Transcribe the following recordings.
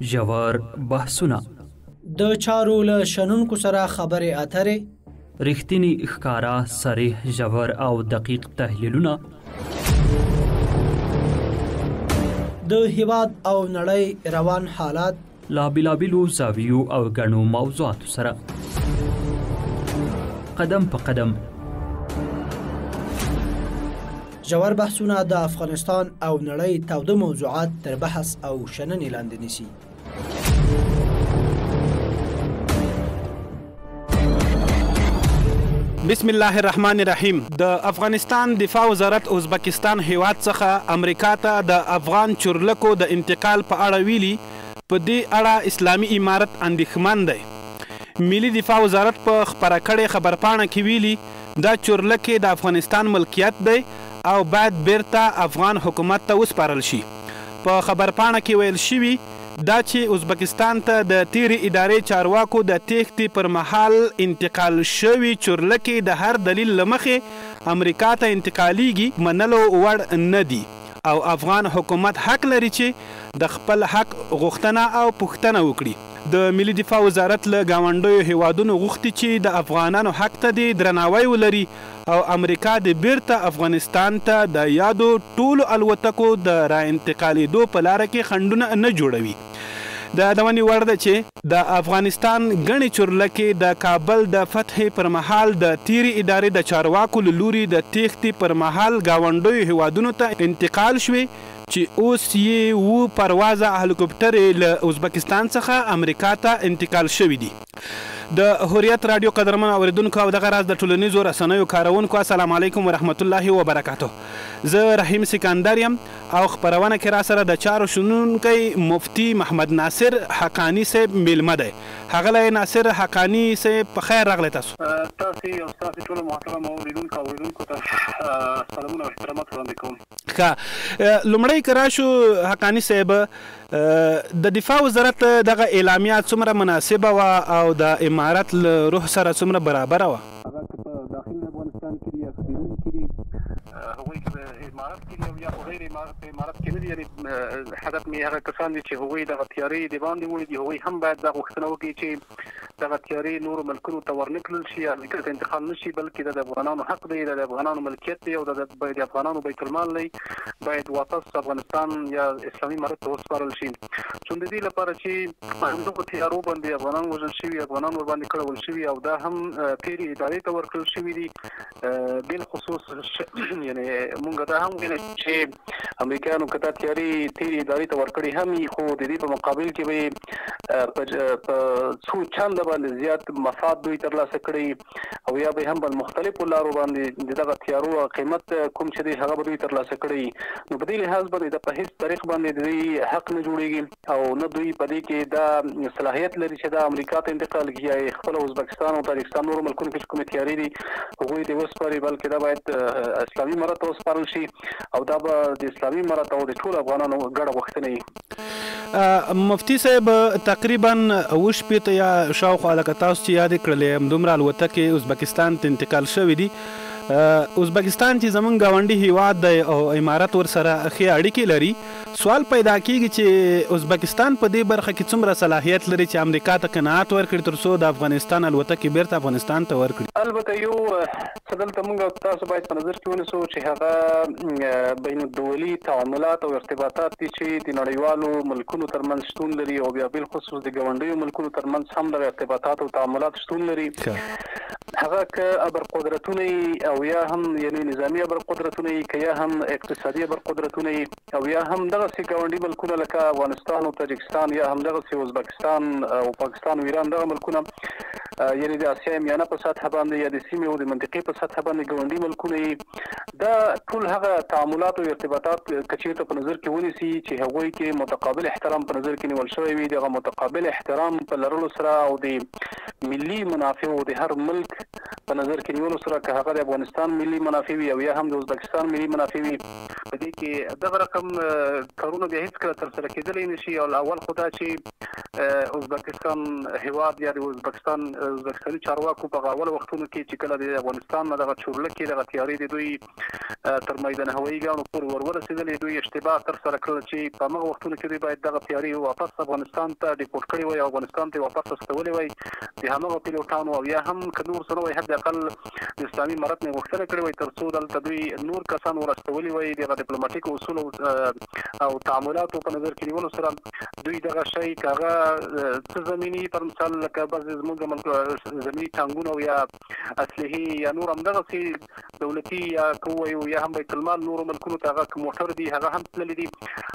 ژور بحثونه، د چارو له شنونکو سره خبرې اترې، رښتینی ښکارا صریح ژور او دقیق تحلیلونه د هیواد او نړۍ روان حالات لا بېلابېلو زاویو او ګڼو موضوعاتو سره قدم په قدم ژور بحثونه د افغانستان او نړۍ تاوده موضوعات تر بحث او شننې لاندې نیسي. بسم الله الرحمن الرحیم. د افغانستان دفاع وزارت ازبکستان هیواد څخه امریکا ته د افغان چورلکو د انتقال په اړه ویلي. په دې اړه اسلامي امارت اندېښمن دی. ملي دفاع وزارت په خپره کړې خبرپاڼه کې ویلي دا چورلکې د افغانستان ملکیت دی او باید بیرته افغان حکومت ته وسپارل شي. په خبرپاڼه کې ویل شوي دا چې ازبکستان ته د تیرې ادارې چارواکو د تېښتې پر مهال انتقال شوي چورلکې د هر دلیل له مخې امریکا ته انتقالیږي منلو وړ نه دي او افغان حکومت حق لري چې د خپل حق غوښتنه او پوښتنه وکړي. د ملي دفاع وزارت له ګاونډیو هیوادونو غوښتي چې د افغانانو حق ته د درناوی ولري او امریکا د بیرته افغانستان ته د یادو ټولو الوتکو د را انتقالېدو په لاره کې خنډونه نه جوړوي. د یادونې وړ ده چې د افغانستان ګڼې چورلکې د کابل د فتحې پر مهال د تیرې ادارې د چارواکو له لوري د تېښتې پر مهال ګاونډیو هیوادونو ته انتقال شوې چې اوس یې پروازه هلیکوپټرې له ازبکستان څخه امریکا ته انتقال شوي دي. د حریت رادیو قدرمن اوریدونکو او دغه راز د ټولنیزو رسنیو کارونکو السلام علیکم ورحمت الله وبرکاته. زه رحیم سکندر یم او خپرونه کې را سره د چارو شنونکی مفتی محمد ناصر حقانی صاحب میلمه دی. ښاغلی ناصر حقانی صاحب په خیر راغلی. تاسو او ستاسو ټولو محترم اوریدونکو ته سلامونه او احترامات وړاندې کوم. ښه، لومړی که راشو حقانی صاحب، د دفاع وزارت دغه اعلامیه څومره مناسبه وه او د امارت له روح سره څومره برابره وه؟ هغه که په داخل افغانستان کې دي یا په بیرون کې دي، هغوی که په امارت کې دي او یا په غیر امارت کې نه دي، یعنې هدف مې هغه کسان دي چې هغوی دغه تیارې د باندې وړي دي، هغوی هم باید دا غوښتنه وکړي چې دغه تیارې نورو ملکونو ته ورنه کړل شي، امریکا ته انتقال نه شي، بلکې د افغانانو حق دی، د افغانانو ملکیت دی او د افغانانو بیت المال دی، باید واپس افغانستان یا اسلامي امارت ته وسپارل شي. چون د دې لپاره چې همدغو تیارو باندې افغانان وژل شوي، افغانان ورباندې کړول شوي او دا هم تیرې ادارې ته ورکړل شوي دي. بالخصوص یعنې مونږ دا هم ویل چې امریکایانو که دا تیارې تیرې ادارې ته ورکړې هم وي، خو د دې په مقابل کې به یې په څو چنده باندې زیات مفاد دوی ترلاسه کړي او یا به هم په مختلفو لارو باندې د دغه تیارو قیمت کوم چې دی هغه به دوی ترلاسه کړي. نو په دې لحاظ باندې د په هیڅ طریق باندې د دوی حق نه جوړېږي او نه دوی په دې کې دا صلاحیت لري چې دا امریکا ته انتقال کړي یا خپل ازبکستان او تاجکستان نورو ملکونو کې کومې تیارې دي هغوی ته وسپاري، بلکې دا باید اسلامي امارت ته وسپارل شي او دا به د اسلامي امارت او د ټولو افغانانو ګډه غوښتنه وي. مفتی صاحب، تقریبا 28 یا شاوخوا لکه تاسو چې یادې کړلې همدومره الوتکې ازبکستان ته انتقال شوي دي. ازبکستان چې زمونږ ګاونډي هیواد دی او امارت ورسره ښې اړیکې لري، سوال پیدا کیږي چې ازبکستان په دې برخه کې څومره صلاحیت لري چې امریکا ته قناعت ورکړي تر څو د افغانستان الوتکې بیرته افغانستان ته ورکړي. البته یو څه دلته موږ تاسو باید په نظر کې ونیسو چې هغه بین الدولي تعاملات او ارتباطات دي چې د نړیوالو ملکونو ترمنځ شتون لري او بیا بالخصوص د ګاونډیو ملکونو ترمنځ هم دغه ارتباطات او تعاملات شتون لري. هغه که ابرقدرتونه او یا هم یعنې نظامي ابرقدرتونه که یا هم اقتصادي ابرقدرتونه او یا هم دغسې ګاونډي ملکونه لکه افغانستان او تاجکستان یا هم دغسې ازبکستان او پاکستان او ایران دغه ملکونه یعنې د اسیا میانه په سطحه باندې یا د سیمې او د منطقې په سطحه باندې ګاونډي ملکونه دا ټول هغه تعاملات او ارتباطات که چېرته په نظر کې ونیسي چې هغوی کې متقابل احترام په نظر کې نیول شوی وي، دغه متقابل احترام په لرلو سره او د ملي منافعو د هر ملک په نظر کې نیولو سره که هغه د افغانستان ملي منافع وي او یا هم د ازبکستان ملي منافع وي، په دې کې دغه رقم کارونه بیا هیڅکله ترسره کېدلی نه شي. او اول خو دا چې ازبکستان هیواد یا د ازبکستاني چارواکو په اول وختونو کې چې کله د افغانستان نه دغه چورلکې دغه تیارې د دوی تر میدان هوایي ګاڼو پورې ورورسېدلې، دوی اشتباه ترسره کړل چې په هغه وختونو کې دوی باید دغه تیارې واپس افغانستان ته ډیپورټ کړي وای او افغانستان ته واپس استولې وای. د همغه پیلوټانو او یا هم که نور سره وای حداقل د اسلامي امارت نه غوښتنه کړې وای تر څو دلته دوی نور کسان ورستولي وای. دغه ډیپلوماټیک اصول او تعاملاتو په نظر کې نیولو سره دوی دغه شی کاغه څه زمینی پر مثال لکه بعضې زموږ ملک زمیني ټانګونه او یا اسلحې یا نور همدغسې دولتي یا که ووایو یا هم بیت المال نورو ملکونو ته هغه موټر دي هغه هم تللي دي.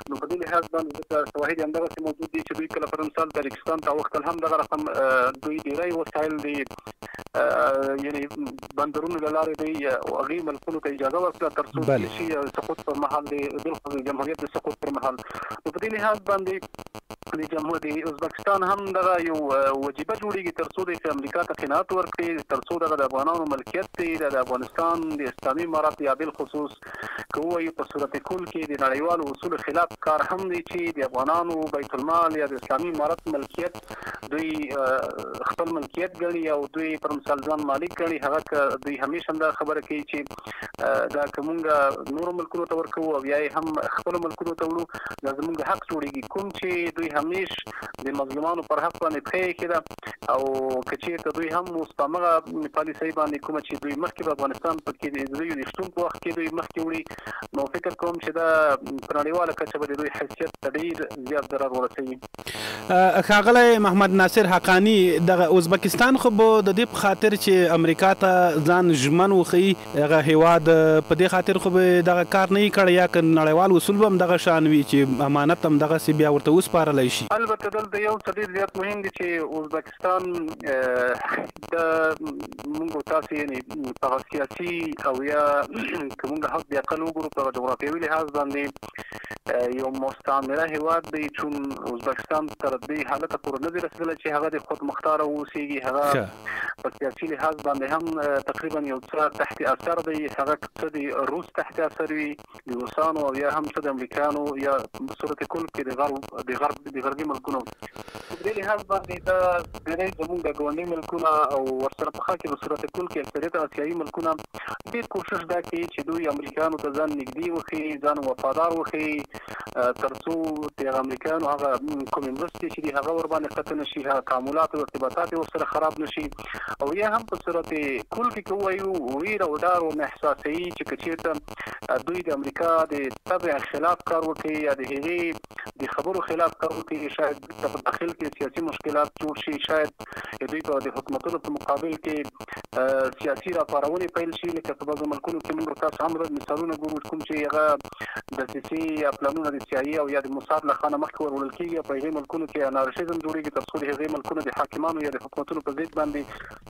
نو په دې لحاظ باندې شواهد همدغسې موجود دي چې دوی کله پر مثال تاجکستان ته وختل هم دغه رقم دوی ډېری وسایل دي یعنې بندرونو له لارې دوی هغې ملکونو ته اجازه ورکړه تر څو شي سقوط پر مهال د جمهوریت د سقوط پر مهال. نو په دې لحاظ باندې د ازبکستان هم دغه یو وجیبه جوړیږي تر څو د امریکا ته قناعت ورکړي، تر څو دغه د افغانانو ملکیت دی د افغانستان د اسلامي امارت یا بالخصوص که ووایو په صورت کل کې د نړیوالو اصولو خلاف کار هم دی چې د افغانانو بیت المال یا د اسلامي امارت ملکیت دوی خپل ملکیت ګڼي او دوی پر مثال ځان مالک ګڼي. هغه که دوی همیشه دا خبره کوي چې دا که مونږ نورو ملکونو ته ورکوو او یا یې هم خپلو ملکونو ته وړو دا زمونږ حق جوړیږي، کوم چې دوی همیش د مظلومانو پر حق باندې پښې ایښې ده. او که چېرته دوی هم اوس په همغه پالیسۍ باندې کومه چې دوی مخکې په افغانستان کې د دوی د شتون په وخت کې دوی مخکې وړي، نو فکر کوم چې دا په نړیواله کچه به د دوی حیثیت ته ډېر زیات ضرر ورسوي. ښاغلی محمد ناصر حقاني، دغه ازبکستان خو به د دې په خاطر چې امریکا ته ځان ژمن وښیي هغه هیواد په دې خاطر خو به دغه کار نه وي کړی یا که نړیوال اصول به هم دغه شان وي چې امانت هم دغسې بیا ورته وسپارلی شي. البته دلته یو څه ډېر زیات مهم دی چې ازبکستان د مونږ تاسې یعنې په سیاسي او یا که مونږ حق د اقل وګورو په جغرافیوي لحاظ باندې یو مستعمره هیواد دی، چون ازبکستان تر دې حالته پورې نه دی رسېدلی چې هغه د خود مختاره واوسېږي. هغه په سیاسي لحاظ باندې هم تقریبا یو څه تحت اثر دی، هغه څه د روس تحت اثر وي د روسانو او یا هم څه د امریکایانو یا صورت کل کې د غربي ملکونو. په دې لحاظ باندې دا ډېری زموږ د ګاونډي ملکونه او ورسره په خوا کې په صورت کل کې اکثریت اسیایي ملکونه ډېر کوشش دا کوي چې دوی امریکایانو ته ځان نږدې وښیي، ځان وفادار وښیي تر څو د امریکایانو هغه کومې مرستې چې دي هغه ورباندې قطع نه شي، هغه تعاملات او ارتباطات یې ورسره خراب نه شي. او یا هم په صورت کل کې که ووایو ویر او ډار ورنه احساسوي چې که چېرته دوی د امریکا د طبع خلاف کار وکړي یا د هغې د خبرو خلاف کار وکړي، شاید په داخل کې سیاسي مشکلات جوړ شي، شاید دوی په د حکومتونو په مقابل کې سیاسي راپارونې پیل شي. لکه په بعضو ملکونو کې موږ تاسو هم مثالونه ګورو کوم چې هغه دسیسې یا پلانونه د CIA او یا د موساد له خوا نه مخکې وروړل کېږي او په هغې ملکونو کې انارشیزم جوړېږي تر څو د هغې ملکونو د حاکمانو یا د حکومتونو په ضد باندې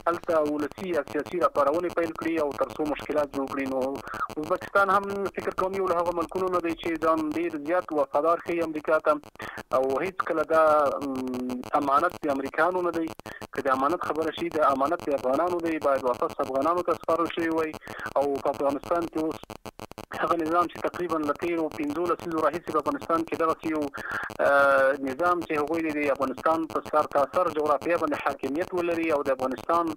هلته ولسي یا سیاسي راپارونې پیل کړي او تر څو مشکلات جوړ کړي. نو ازبکستان هم فکر کوم یو له هغه ملکونو نه دی چې ځان ډېر زیات وفادار ښیي امریکا ته او هیڅکله دا امانت د امریکایانو نه دی. که د امانت خبره شي د امانت د افغانانو دی، باید واپس افغانانو ته سپارل شوی وای. او په افغانستان کې اوس هغه نظام چې تقریبا له تېرو 15 لسیزو راهیسې په افغانستان کې دغسې یو نظام چې هغوی د افغانستان په سر تاثر جغرافیه باندې حاکمیت ولري او د افغانستان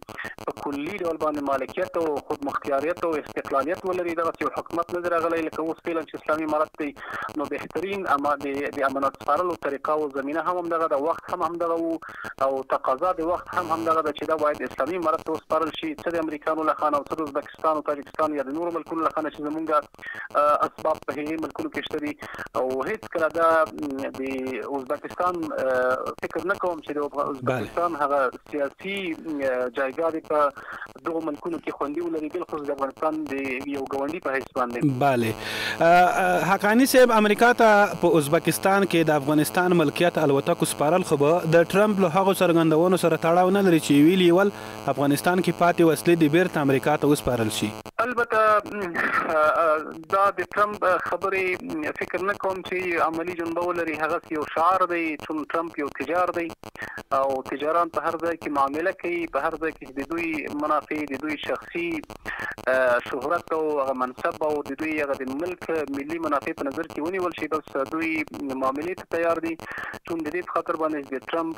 په کلي ډول باندې مالکیت او خود مختاریت او استقلالیت ولري، دغسې یو حکومت نه دی راغلی لکه اوس فعلا چې اسلامي امارت دی. نو بهترین د امانت سپارلو طریقه او زمینه هم همدغه ده، وخت هم همدغه و او تقاضا د وخت هم همدغه ده چې دا باید اسلامي امارت ته وسپارل شي، څه د امریکانو له خوا نه او څه د ازبکستان او تاجکستان یا د نورو ملکونو له خوا نه چې زمونږ اسباب په هغې ملکونو کې شته دي. او هېڅکله دا د ازبکستان فکر نه کوم چې د ازبکستان هغه سیاسي جایګاه دې په دغو ملکونو کې خوندي ولري، بالخصوص د افغانستان د یو ګاونډي په حیث باندې. بله حقاني صاحب، امریکا ته په ازبکستان کې د افغانستان ملکیت الوتکو سپارل خو به د ټرمپ له هغو څرګندونو سره تړاو نه لري چې ویلي ول افغانستان کې پاتې وسلې د بیرته امریکا ته وسپارل شي. البته دا د ټرمپ خبرې فکر نه کوم چې عملی جنبه ولري. هغه یو شعار دی چې ټرمپ یو تجار دی او تجاران په هر ځای کې معامله کوي، په هر ځای کې د دوی منافع، د دوی شخصي شهرت او منصب او د دوی هغه د ملک ملي منافع په نظر کې ونیول شي، بس دوی معاملې ته تیار دي. چون د دې په خاطر باندې د ټرمپ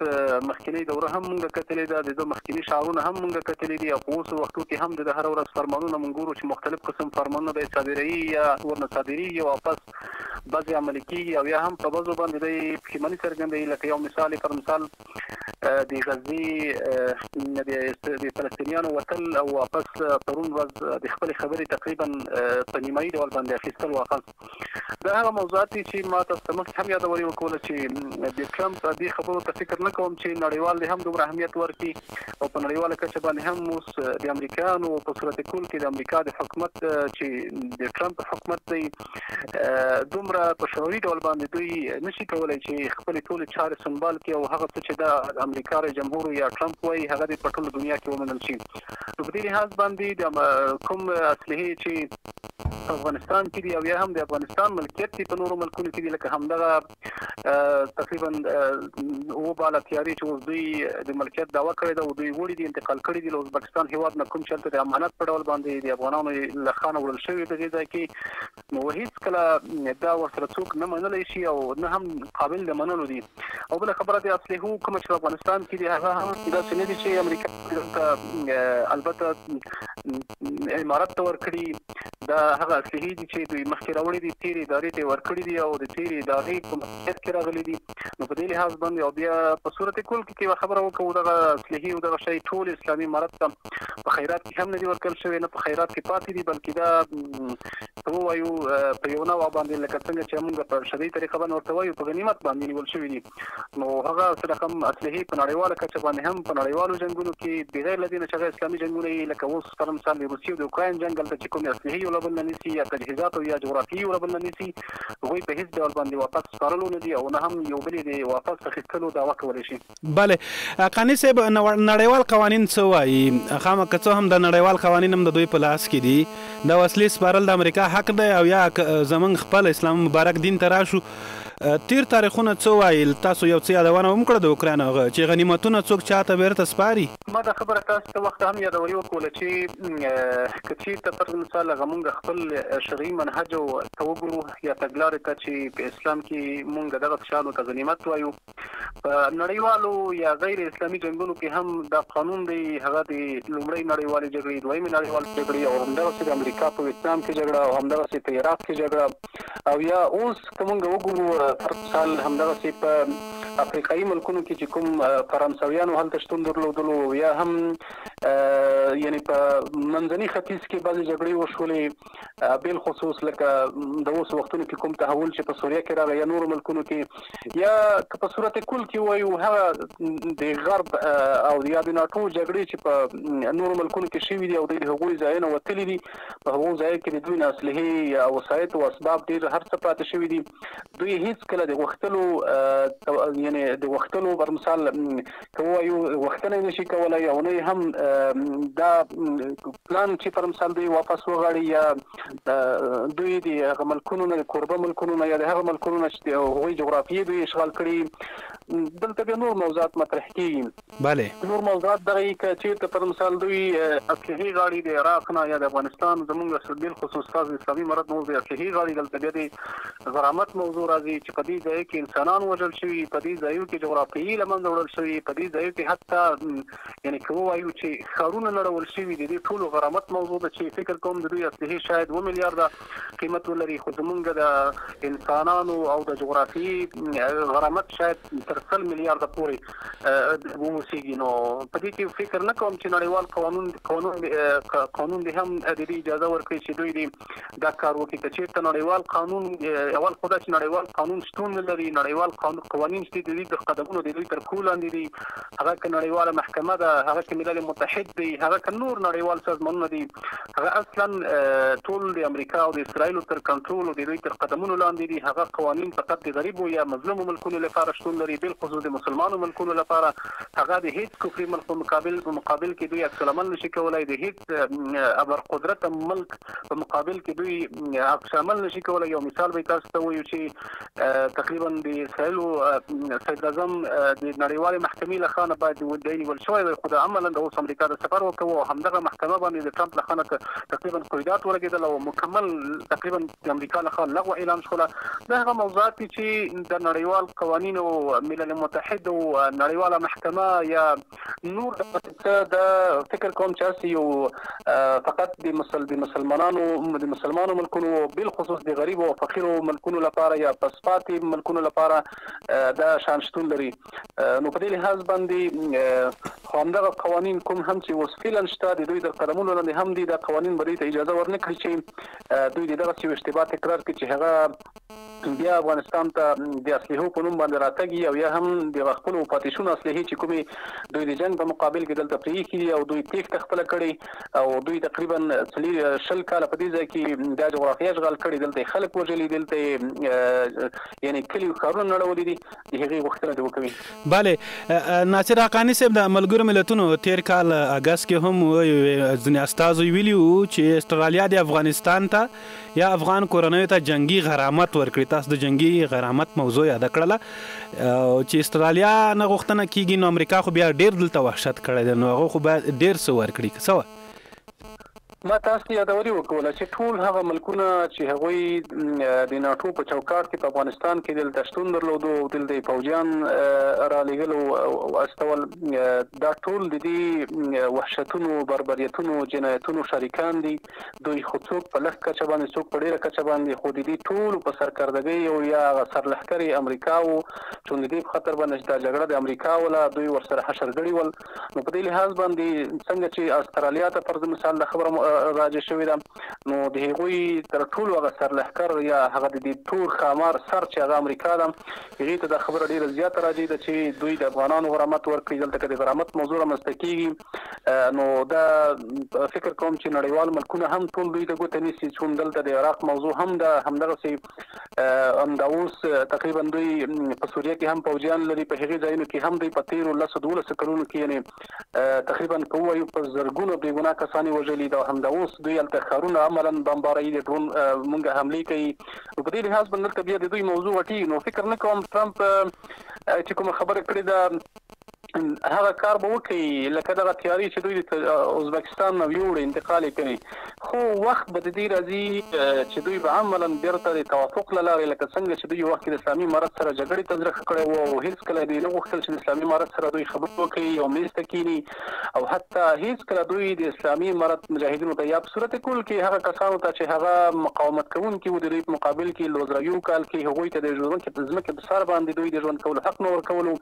مخکنی دوره هم موږ کتلې ده، د مخکنی شعارونه هم موږ کتلې دي، او په اوس وختو کې هم د هر ورځ فرمانونه موږ ګورو چې مختلف قسم فرمانونه به صادري یا ورنه صادري یا واپس بعضې عملي کېږي، او یا هم په بعضو باندې د پښیماني څرګندوي. لکه یو مثال پر مثال د غزې د فلسطینیانو وتل او واپس پرون ورځ د خپلې خبرې تقریبا په نیمایي ډول باندې اخیستل واپس. دا هغه موضوعات دي چې ما تاسو ته مخکې هم یادولې وکړله چې د ټرمپ دې خبرو ته فکر نه کوم چې نړیوال هم دومره اهمیت ورکړي، او په نړیواله کچه باندې هم اوس د امریکایانو په صورت کل کې د امریکا د حکومت چې د ټرمپ حکومت دی دومره په شعوري ډول باندې دوی نشي کولی چې خپلې ټولې چارې سنبال کړي، او هغه څه چې د امریکا رئیس جمهور یا ټرمپ وایي هغه دې په ټوله دنیا کې ومنل شي. نو په دې لحاظ باندې د کوم اسلحې چې افغانستان کې دي او یا هم د افغانستان ملکیت دي په نورو ملکونو کې دي، لکه همدغه تقریبا اوباله تیاري چې اوس دوی د ملکیت دعوه کړې ده او دوی وړي دي انتقال کړي دي له ازبکستان هیواد نه، کوم چې هلته د امانت په ډول باندې د افغانانو له خانه وړل شوي په دې ځای کې، نو هېڅ کله دا ورسره څوک نه منلی شي او نه هم قابل د منلو دي. او بله خبره د اسلحو کومه چې په افغانستان کې دي هغه هم داسې نه دي چې امریکا البته امارت ته ورکړي، دا هغه اسلحې دي چې دوی مخکې راوړي دي، تېرې ادارې ته ورکړي دي او د تېرې ادارې په ملکیت کې راغلي دي. نو په دې لحاظ باندې او بیا په صورت کل کې یوه خبره وکړو، دغه اسلحې او دغه شی ټول اسلامي امارت ته په خیرات کې هم نه دي ورکړل شوي، نه په خیرات کې پاتې دي، بلکې دا ووایو په یو نوع باندې لکه څنګه چې موږ په شرعي طریقه باندې ورته وایو په غنیمت باندې نیول شوي دي. نو هغه څه رقم اسلحې په نړیواله کچه باندې هم په نړیوالو جنګونو کې بغیر له دې نه چې هغه اسلامي جنګونه یې لکه اوس پر مثال د روسیې او د اوکراین جنګ هلته چې کومې اسلحې یو له بل نه نیسي یا تجهیزات او یا جغرافیې یو له بل نه نیسي، هغوی په هېڅ ډول باندې واپس سپارلو نه دي او نه هم یو بل یې د واپس اخیستلو دعوه کولی شي. بله قانع صاحب، نړیوال قوانین څه وایي؟ خامخا که څه هم د نړیوال قوانین هم د دوی په لاس کې دي، د وسلې سپارل د امریکا حق دی او یا زمونږ خپل اسلام مبارک دین ته راشو، تیر تاریخونه څه وایي؟ تاسو یو څه یادونه هم کړه د اوکراین هغه چې غنیمتونه څوک چاته بیرته سپاري. ما دا خبره تاسو ته وخت هم یادولې وکړله چې که چېرته پر مثال هغه مونږ خپل شرعي منهج ته وګورو یا تګلارې ته چې په اسلام کې مونږ دغه شیانو ته غنیمت وایو، په نړیوالو یا غیر اسلامي جنګونو کې هم دا قانون دی، هغه د لومړۍ نړیوالې جګړې، دویمې نړیوالې جګړې او همدغسې د امریکا په ویتنام کې جګړه او همدغسې په عراق کې جګړه، او یا اوس که مونږ وګورو پر مثال همدغسې په افریقایي ملکونو کې چې کوم فرانسویانو هلته شتون درلودلو، یا هم یعنی په منځني ختیځ کې بعضې جګړې وشولې، بالخصوص لکه د اوس وختونو کې کوم تحول چې په سوریه کې راغی یا نورو ملکونو کې، یا که په صورت کل کې وایو هغه د غرب او یا د ناټو جګړې چې په نورو ملکونو کې شوي دي او د هغوی ځایونه وتلي دي، په هغو ځایو کې د دوی نه اسلحې یا وسایط او اسباب ډېر هر څه پاتې شوي دي. دوی هېڅ کله د غوښتلو یعنی د غوښتلو پر مثال که ووایو غوښتنه یې نشي کولی او نه هم دا پلان چې پر مثال دوی واپس وغواړي یا دوی د هغه ملکونو نه د کوربه ملکونو نه یا د هغه ملکونو نه چې هغوی جغرافیې دوی اشغال کړي، دلته بیا نور موضوعات مطرح کېږي. بله نور موضوعات دغه یي که چېرته پر مثال دوی اسلحې غواړي د عراق نه یا د افغانستان، زموږ بالخصوص تاسو اسلامي امارت موضوع اسلحې غواړي، دلته بیا د غرامت موضوع راځي چې په دې ځایو کې انسانان وژل شوي، په دې ځایو کې جغرافیې له منځه وړل شوي، په دې ځایو کې حتی یعنې که ووایو چې ښارونه نړول شوي دي، د ټولو غرامت موضوع ده چې فکر کوم د دوی اسلحې شاید 2 میلیارده قیمت ولري، خو زمونږ د انسانانو او د جغرافیې غرامت شاید تر 100 میلیارده پورې وموسیږي. نو په دې کې فکر نه کوم چې نړیوال قانون دې هم د دې اجازه ورکړي چې دوی دې دا کار وکړي. که چېرته نړیوال قانون اول خو دا چې نړیوال قانون شتون نه لري، نړیوال قوانین چې د دوی د قدمونو د دوی تر پښو لاندې دي، هغه که نړیواله محکمه ده، هغه که ملل متحد دی، هغه که نور نړیوال سازمانونه دي، هغه اصلا ټول د امریکا او د اسرائیلو تر کنټرول او د دوی تر قدمونو لاندې دي. هغه قوانین فقط د غریبو یا مظلومو ملکونو لپاره شتون لري، بل خصوص د مسلمانو ملکونو لپاره هغه د هیڅ کفري ملک په مقابل کې دوی عکس العمل نشي کولای، د هیڅ ابر قدرت ملک په مقابل کې دوی عکس العمل نشي کولای. یو مثال به تاسو ته وایو چې تقریبا د اسرائیل صدر اعظم د نړیوالې محکمې له خوا باید ونیول شوی وي، خو عملا د اوس امریکا د سفر وکړو او همدغه محکمه باندې د ټرمپ له خوا تقریبا قیودات ولګېدل او مکمل تقریبا د امریکا له خوا لغوه اعلان شوله. دا هغه موضوعات دي چې د نړیوال قوانینو ملل متحد او نړیواله محکمه یا نور د فکر کوم چې یو فقط د مسلمانانو ملکونو بالخصوص د غریب او فقیرو ملکونو لپاره یا پسپاتي ملکونو لپاره دا شان شتون لري. نو په دې لحاظ باندې همدغه قوانین کوم هم چې اوس فعلا شته د دوی د قدمونو لاندې هم دي دا قوانین به دوی ته اجازه ورنکړي چې دوی دغه یو اشتباه تکرار کړي چې هغه بیا افغانستان ته د اسلحو په نوم باندې راتګي او یا هم د خپل پاتیشونو اسلحې چې کومې دوی د جنگ په مقابل کې دلته پرې کړي او دوی تیښته خپله کړې او دوی تقریبا 40 کاله په دې ځای کې دا جغرافیه اشغال کړې، دلته خلک وژلي، دلته یعنی کلي ښارونه نړولي دي، د هغې غوښتنه دې وکوي. بله ناصر حقاني صاحب د ملګرو ملتونو تیر کال اګست کې هم ځینې استازو ویلي وو چې استرالیا د افغانستان ته یا افغان کورنیو ته جنگي غرامت ورکړي. تاسو د جنگي غرامت موضوع یاد کړله چې استرالیا نه غوښتنه کیږي، نو امریکا خو بیا ډیر دلته وحشت کړی دی، نو هغه خو باید ډیر څه ورکړي. څه ما تاسو یادوري وکوله چې ټول هغه ملکونه چې هغوی د ناټو په چوکاټ کې په افغانستان کې دلته شتون درلودو، دلته پوځیان رالېږل او استول، دا ټول د دې وحشتونو، بربریتونو، جنایتونو شریکان دي. دوی خو څوک په لږ کچه باندې، څوک په ډېره کچه باندې، خو د دې ټولو په سرکردګۍ او یا سرلښکر یې امریکا و چې د دې په خطر باندې دا جګړه د امریکا وله دوی ورسره حشر کړي ول. نو په دې لحاظ باندې څنګه چې استرالیا ته فرض مثال د خبره راجع شوې ده، نو د هغوی تر ټولو هغه سرلښکر یا هغه د دې تور ښامار سر چې هغه امریکا ده، هغې ته دا خبره ډېره زیاته راجع ده چې دوی د افغانانو غرامت ورکړي. دلته که د غرامت موضوع رامنځته کېږي نو دا فکر کوم چې نړیوال ملکونه هم ټول دوی ته ګوته نیسي. چون دلته د عراق موضوع هم ده، همدغسې همدا اوس تقریبا دوی په سوریه کې هم پوځیان لري، په هغې ځایونو کې هم دوی په تېرو 10-12 کلونو کې یعنې تقریبا که ووایو په زرګونو بېګناه کسان یې وژلي ده. همدا اوس دوی هلته ښارونه عملا بمباروي، د ډرون مونږ حملې کوي. نو په دې لحاظ باندې دلته بیا د دوی موضوع غټېږي. نو فکر نه کوم ټرمپ چې کومه خبره کړې ده هغه کار به وکړي، لکه دغه تیاري چې دوی د ازبکستان نه ویوړ انتقال کوي، خو وخت به د دې راځي چې دوی به عملا بیرته د توافق له لارې، لکه څنګه چې دوی وخت کې د اسلامي امارت سره جګړې تزریق کړی وو او هېڅکله دوی نه غوښتل چې د اسلامي امارت سره دوی خبرې وکړي او میز ته کښېني، او حتی هېڅکله دوی د اسلامي امارت مجاهدینو ته یا په صورت کل کې هغه کسانو ته چې هغه مقاومت کوونکي وو د دوی په مقابل کې 2001 کال کې هغوی ته د ځمکې په سر باندې دوی د ژوند کولو حق نه ورکولو.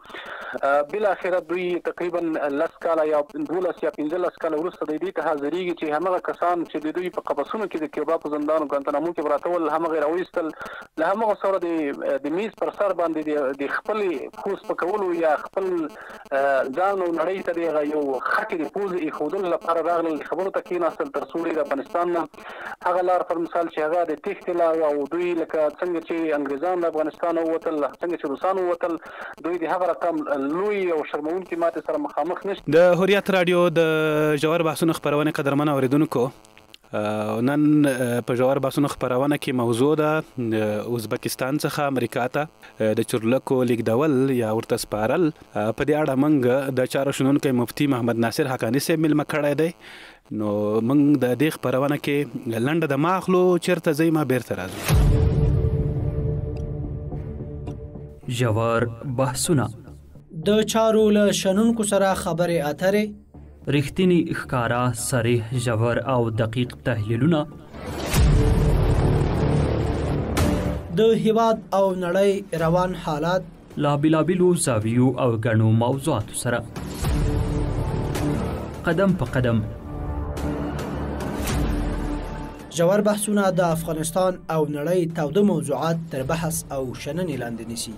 بالاخره دوی تقریبا 10 کاله یا 12 یا 15 کاله وروسته د دې ته حاضرېږي چې همغه کسان چې د دوی په قفسونو کې د کیوبا په زندان ګوانتانامو کې پراته ول، همغه راویستل، له همغه سره د میز پر سر باندې د خپلې پوست پکولو یا خپل ځان او نړۍ ته د یو خټې د پوزې ایښودلو لپاره راغلل، خبرو ته کېناستل تر څو د افغانستان نه هغه لار پر مثال چې هغه د تېښتې لار او دوی لکه څنګه چې انګریزان د افغانستان ووتل، څنګه چې روسان ووتل، دوی د هغه رقم لوی او شرموونکي ماتې سره مخامخ نشته. د حریت رادیو د ژور بحثونو خپرونې قدرمن اوریدونکو، نن په ژور بحثونو خپرونه کې موضوع ده ازبکستان څخه امریکا ته د چورلکو لیږدول یا ورته سپارل. په دې اړه موږ د چارو شنونکی مفتي محمد ناصر حقاني صاحب مېلمه کړی دی. نو موږ د دې خپرونه کې لنډه د ماخلو چیرته ځئ ما بیرته راځو. ژور بحثونه د چارو له شنونکو سره خبرې اترې، رښتینی ښکارا صریح ژور او دقیق تحلیلونه د هیواد او نړۍ روان حالات لا بېلابېلو زاویو او ګڼو موضوعاتو سره قدم په قدم ژور بحثونه د افغانستان او نړۍ تاوده موضوعات تر بحث او شننې لاندې نیسي.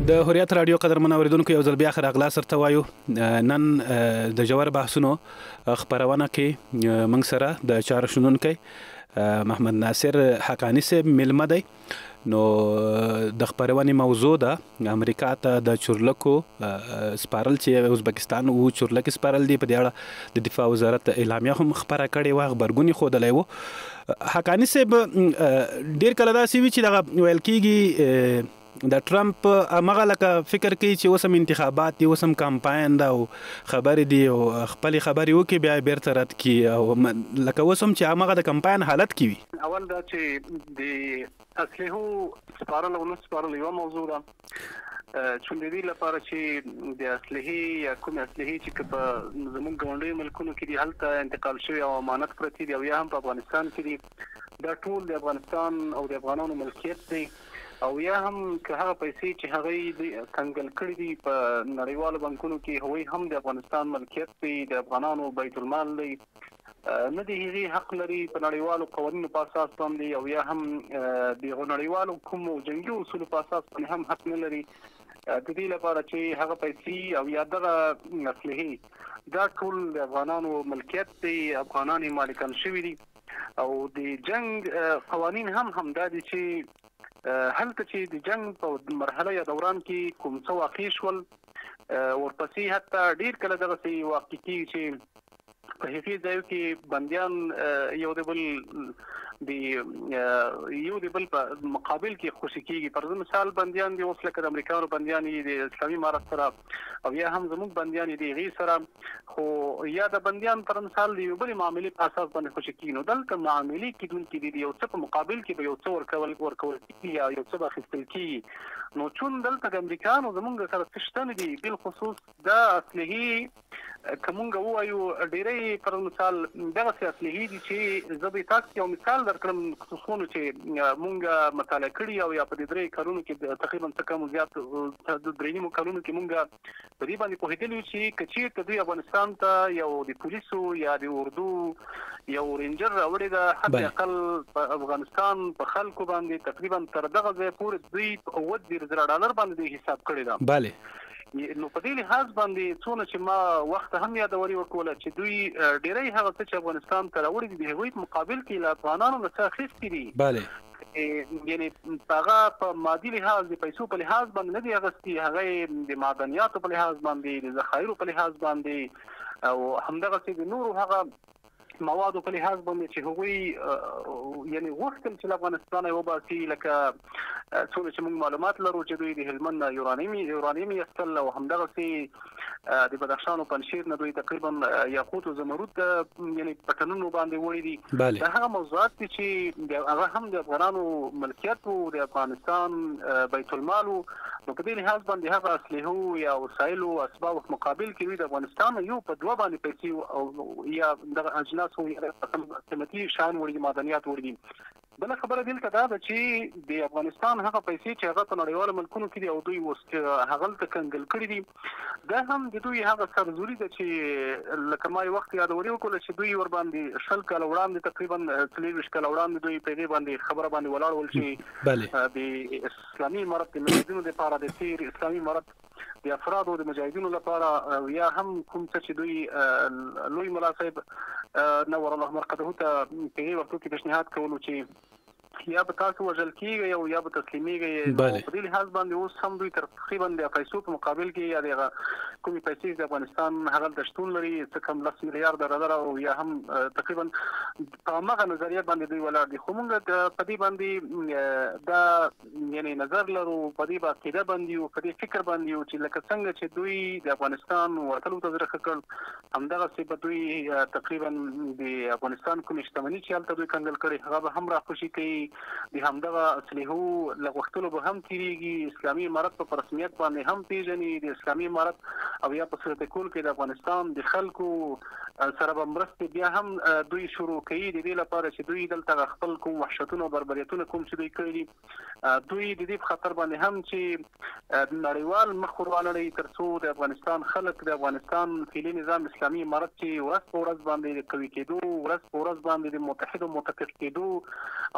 د هوریت رادیو قدرمن اوریدونکو یو ځل بیا ښه راغلاست درته وایو. نن د ژور بحثونو خپرونه کې موږ سره د چارو شنونکی محمد ناصر حقانی صاحب میلمه دی. نو د خپرونې موضوع ده امریکا ته د چورلکو سپارل چې ازبکستان او چورلک سپارل دي. په دې اړه د دفاع وزارت اعلامیه هم خپره کړې وه، غبرګون یې ښودلی و. حقانی صاحب ډېر کله داسې وي چې دغه ویل کېږي د ټرمپ هغه لکه فکر کوي چې اوس هم انتخابات دي، اوس هم کمپاین ده او خبرې دي او خپلې خبرې وکړي بیا بیرته رد کړي او لکه اوس هم چې هماغه د کمپاین حالت کې وي. اول دا چې د اسلحو سپارل او نه سپارل یوه موضوع ده، چې د دې لپاره چې د اسلحې یا کوم اسلحې چې په زموږ ګاونډیو ملکونو کې دي هلته انتقال شوي او امانت پرتې دي او یا هم په افغانستان کې دي، دا ټول د افغانستان او د افغانانو ملکیت دی. او یا هم که هغه پیسې چې هغه کنګل کړي دي په نړیوالو بانکونو کې هغوی هم د افغانستان ملکیت دی، د افغانانو بیت المال دی، نه د هغې حق لري په نړیوالو قوانینو په اساس باندې، او یا هم د نړیوالو کومو جنګي اصولو په اساس باندې هم حق نه لري. د دې لپاره چې هغه پیسې او یا دغه اسلحې دا ټول د افغانانو ملکیت دی، افغانان یې مالکان شوي دي. او د جنګ قوانین هم همدا دي چې هلته چې د جنگ په مرحله یا دوران کې کوم څه واقع شول، ورپسې حتی ډیر کله دغسې واقع کېږي چې په هغې ځایو کې بندیان یو د بل په مقابل کې خوشي کېږي. پر مثال بندیان دي اوس لکه د امریکایانو بندیان دي د اسلامي امارت سره، او یا هم زموږ بندیان دي هغې سره، خو یا د بندیان پر مثال د یو بلې معاملې په اساس باندې خوشي کېږي. نو دلته معاملې کېدونکي دي د یو څه په مقابل کې به یو څه ورکول کېږي یا یو څه به اخیستل کېږي. نو چون دلته د امریکایانو زموږ سره څه شته نه دي، بالخصوص دا اسلحې که مونږ ووایو ډېری پر مثال دغسې اسلحې دي چې زه به یې تاسو یو مثال درکړم، خصوصونو چې مونږ مطالعه کړي او یا په دې 3 کلونو کې تقریبا څه کم زیات د 3 کلونو کې مونږ په دې باندې پوهېدلي یو چې که چېرته دوی افغانستان ته یو د پولیسو یا د اردو یو رینجر راوړې ده، حد اقل په افغانستان په خلکو باندې تقریبا تر دغه ځای پورې دوی $70,000 باندې دوی حساب کړی ده. بله. نو په دې لحاظ باندې څونه چې ما وخت هم یادوري ورکوله چې دوی ډېری هغه څه چې افغانستان ته راوړي دي د هغوی په مقابل کې له افغانانو نه څه اخیستي دي. بله. یعنې هغه په مادي لحاظ د پیسو په لحاظ باندې نه دي اخیستي، هغه د معدنیاتو په لحاظ باندې، د ذخایرو په لحاظ باندې، او همدغسې د نورو هغه موادو په لحاظ باندې چې هغوی یعنې غوښتل چې له افغانستانه یې وباسي. لکه څونه چې موږ معلومات لرو چې دوی د هلمند نه یورانیم ایستل، او همدغسې د بدخشان او پنجشیر نه دوی تقریبا یاقوت او زمرود یعنې پټنونو باندې وړي دي. دا هغه موضوعات دي چې هغه هم د افغانانو ملکیت و، د افغانستان بیت المال و. نو په دې لحاظ باندې هغه اسلحو یا وسایلو اسبابو په مقابل کې دوی د افغانستان یو په 2 باندې پیسې او یا دغه اجناس قیمتي شیان وړي دي، معدنیات وړي دي. بله خبره دلته دا ده چې د افغانستان هغه پیسې چې هغه په نړیوالو ملکونو کې دي او دوی هغلته کنګل کړي دي، دا هم د دوی هغه سرزوري ده چې لکه ما یې وخت یادوري وکړله چې دوی ورباندې 20 کاله وړاندې تقریبا 40 کاله وړاندې دوی په دې باندې خبره باندې ولاړ ول چې د اسلامي امارت د مجاهدینو لپاره د تیر اسلامي امارت د افرادو د مجاهدینو لپاره یا هم کوم څه چې دوی لوی ملا صاحب نور الله مرقده ته په دې وختو کې پیشنهاد کولو چې یا به تاسو وژل کېږئ او یا به تسلیمېږئ. په دې لحاظ باندې اوس هم دوی تقریبا د پیسو په مقابل کې یا د کومې پیسې د افغانستان هغلته شتون لري، څه کم $10 میلیارده او یا هم تقریبا په هماغه نظریه باندې دوی ولاړ دي. خو موږ په دې باندې دا یعنې نظر لرو، په دې به عقیده باندې یو، په دې فکر باندې یو چې لکه څنګه چې دوی د افغانستان وتلو ته زړه ښه کړ، همدغسې به دوی تقریبا د افغانستان کومې شتمني چې هلته دوی کنګل کړې هغه به هم راخوشي کوي. د همدغه اسلحو له غوښتلو به هم تېرېږي، اسلامي امارت په رسمیت باندې هم پېژني، د اسلامي امارت او یا په صورت کول کې د افغانستان د خلکو سره به مرستې بیا هم دوی شروع کوي د دې لپاره چې دوی دلته خپل کوم وحشتونه او بربریتونه کوم چې دوی کړي دي، دوی د دې په خطر باندې هم چې نړیوال مخ ور وانړوي تر څو د افغانستان خلک د افغانستان فعلي نظام اسلامي امارت چې ورځ په ورځ باندې د قوي کېدو، ورځ په ورځ باندې د متحد او متفق کېدو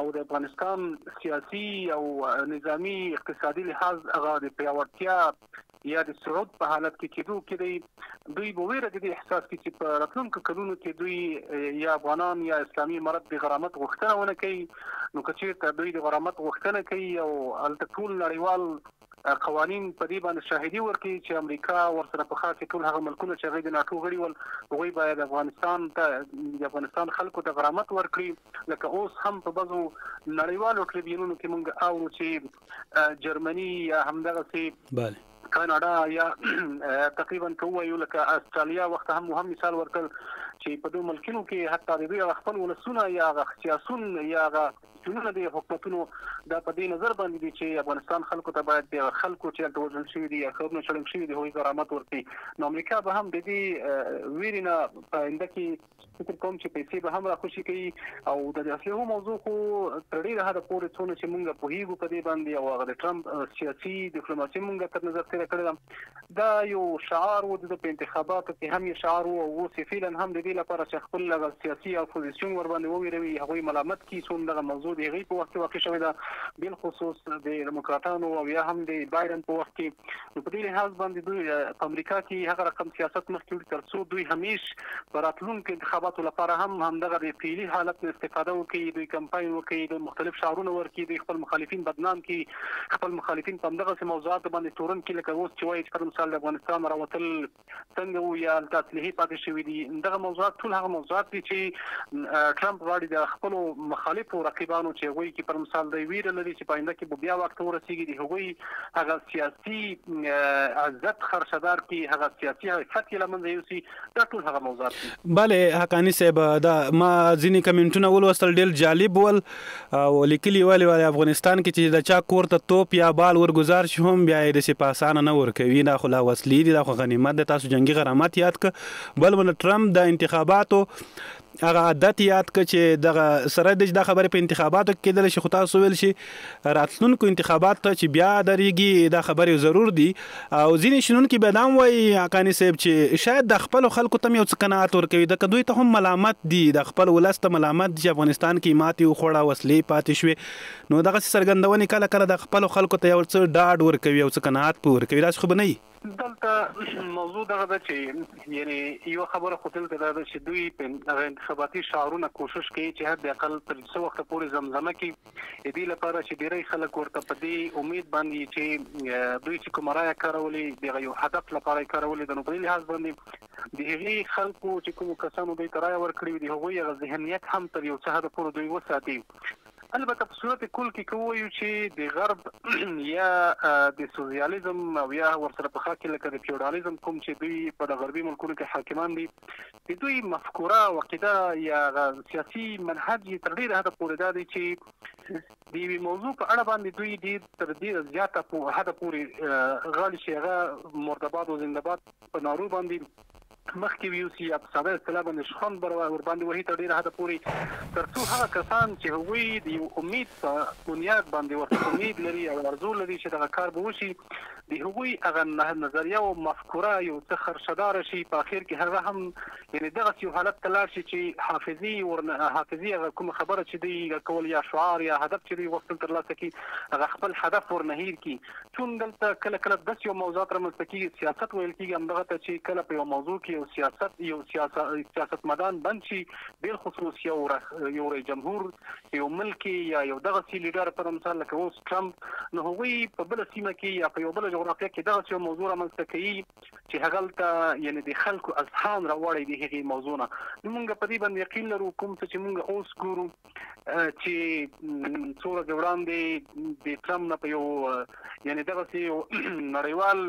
او د افغانستان سیاسي او نظامی اقتصادي لحاظ هغه د پیاوړتیا یا د صعود په حالت کې کېدو کې دی دوی به ویره د احساس کې چې په راتلونکو کلونو کې دوی یا افغانان یا اسلامي امارت د غرامت غوښتنه ونه کوي نو که چېرته دوی د غرامت غوښتنه کوي او هلته ټول نړیوال قوانین په دې باندې شاهدي ورکړي چې امریکا ورسره په خاص ټول هغه ملکونه چې هغوی د ناټو غړي ول هغوی باید د افغانستان خلکو ته غرامت ورکړي لکه اوس هم په بعضو نړیوالو ټریبیونونو کې موږ اورو چې جرمني یا همدغسې کاناډا یا تقریبا که ووایو لکه استرالیا وخت هم مثال ورکړل چې په دوه ملکونو کې حتی د دوی خپل ولسونه یا سیاسون یا چونونه د حکومتونو دا په دې نظر باندې دي چې افغانستان خلکو ته باید د خلکو چې هلته وژل شوي دي یا خبرونه شړل شوي دي هغوی غرامت ورکړي نو امریکا به هم د دې ویرې نه په آینده کې فکر کوم چې پیسې به هم راخوشي کوي او د اسلحو موضوع خو تر ډېره حده پورې څونه چې موږ پوهېږو په دې باندې او هغه د ټرمپ سیاسي ډیپلوماسي موږ تر نظر تېره کړې ده دا یو شعار و د په انتخاباتو کې هم یې شعار و او اوس یې فعلا هم د دې لپاره چې خپل سیاسي اپوزیسیون ورباندې وویروي هغوی ملامت کړي څوم دغه موضوع د هغوی په وخت کې واقع شوې ده بالخصوص د ډیموکراتانو او یا هم د بایدن په وخت کې نو په دې لحاظ باندې دوی په امریکا کې هغه رقم سیاست مخکې وړي تر څو دوی همیش په راتلونکو انتخاباتو لپاره هم همدغه د فعلي حالت نه استفاده وکړي دوی کمپاین وکړي د مختلف شعارونه ورکړي دوی خپل مخالفین بدنام کړي خپل مخالفین په همدغسې موضوعاتو باندې تورن کړي لکه اوس چې وایي چې پر مثال د افغانستان راوتل څنګه وو یا هلته اسلحې پاتې شوي دي دغه موضوعات ټول هغه موضوعات دي چې ټرمپ غواړي د خپلو مخالفو رقیبانو چې هغوی کې پر مثال د ویره لري چې په آینده کې به بیا واک ته ورسېږي د هغوی هغه سیاسي عزت خرشدار کړي هغه سیاسي حقیقت یې له منځه یوسي دا ټول هغه موضوعات دي. بله حقاني صاحب دا ما ځینې کمنټونه ولوستل ډېر جالب ول او لیکلي ول افغانستان کې چې د چا کور ته توپ یا بال ورګزار شي هم بیا یې داسې په اسانه نه ورکوي دا خو لا وسلې دي دا خو غنیمت دی تاسو جنګي غرامت یاد که بل ټرمپ د انتخاباتو هغه عادت یاد که چې دغه سره د خبرې په انتخاباتو کې کېدلی شي خو تاسو ویل شي راتلونکو انتخابات ته چې بیا درېږي دا خبرې ضرور دي او ځینې شنونکي بیا دا هم وایي حقاني صاحب چې شاید د خپلو خلکو ته هم یو څه قناعت ورکوي دکه دوی ته هم ملامت دي د خپل ولس ته ملامت دي چې افغانستان کې ماتې وخوړه وسلې پاتې شوې نو دغسې څرګندونې کله کله د خپلو خلکو ته یو څه ډاډ ورکوي یو څه قناعت پې ورکوي داسې خو به نه وي دلته موضوع دغه ده چې یعنی یو خبره خو دلته دا ده چې دوی په هغه انتخاباتي شعارونه کوشش کوي چې حد اقل تر څو وخته پورې زمزمه کړي د دې لپاره چې ډېری خلک ورته په دې امید باندې چې دوی چې کومه رایه کارولې دغه یو هدف لپاره یې کارولې ده نو په دې لحاظ باندې د هغې خلکو چې کومو کسانو دوی ته رایه ورکړې وي د هغوی هغه ذهنیت هم تر یو څه حده پورې دوی وساتي البته په صورت کل کې که ووایو چې د غرب یا د سوسیالیزم او یا ورسره په خوا کې لکه د فیوډالیزم کوم چې دوی په د غربي ملکونو کې حاکمان دي د دوی مفکوره او عقیده یا سیاسي منهج یې تر ډېره حده پورې دا دی چې د یوې موضوع په اړه باندې دوی ډېر تر ډېره زیاته حده پورې غالي شي هغه مردباد او زنده‌باد په نارو باندې مخکې ویوسي یا په ساده اصطلاح باندې شخوند ورباندې وهي تر ډېره حده پورې تر څو هغه کسان چې هغوی د یو امید په بنیاد باندې ورته امید لري او ارزو لري چې دغه کار به وشي د هغوی هغه نظریه او مفکوره یو څه خرشداره شي په اخر کې هغه هم یعنې دغسې یو حالت ته لاړ شي چې حافظي هغه کومه خبره چې دوی کول یا شعار یا هدف چې دوی غوښتل ترلاسه کړي هغه خپل هدف ورنه هیر کړي چون دلته کله کله داسې یو موضوعات رامنځته کېږي سیاست ویل کېږي همدغه ته چې کله په یو موضوع کې یو سیاستمدان بند شي بالخصوص یو رئیس جمهور یو ملک یا یو دغسې لیډر پر مثال لکه اوس ټرمپ نو هغوی په بله سیمه کې یا په یو بله جغرافیه کې دغسې یو موضوع رامنځته کوي چې هغه هلته یعنې د خلکو اذهان راوړی د هغې موضوع نه نو موږ په دې باندې یقین لرو کوم څه چې موږ اوس ګورو چې څو ورځې وړاندې د ټرمپ نه په یو یعنې دغسې یو نړیوال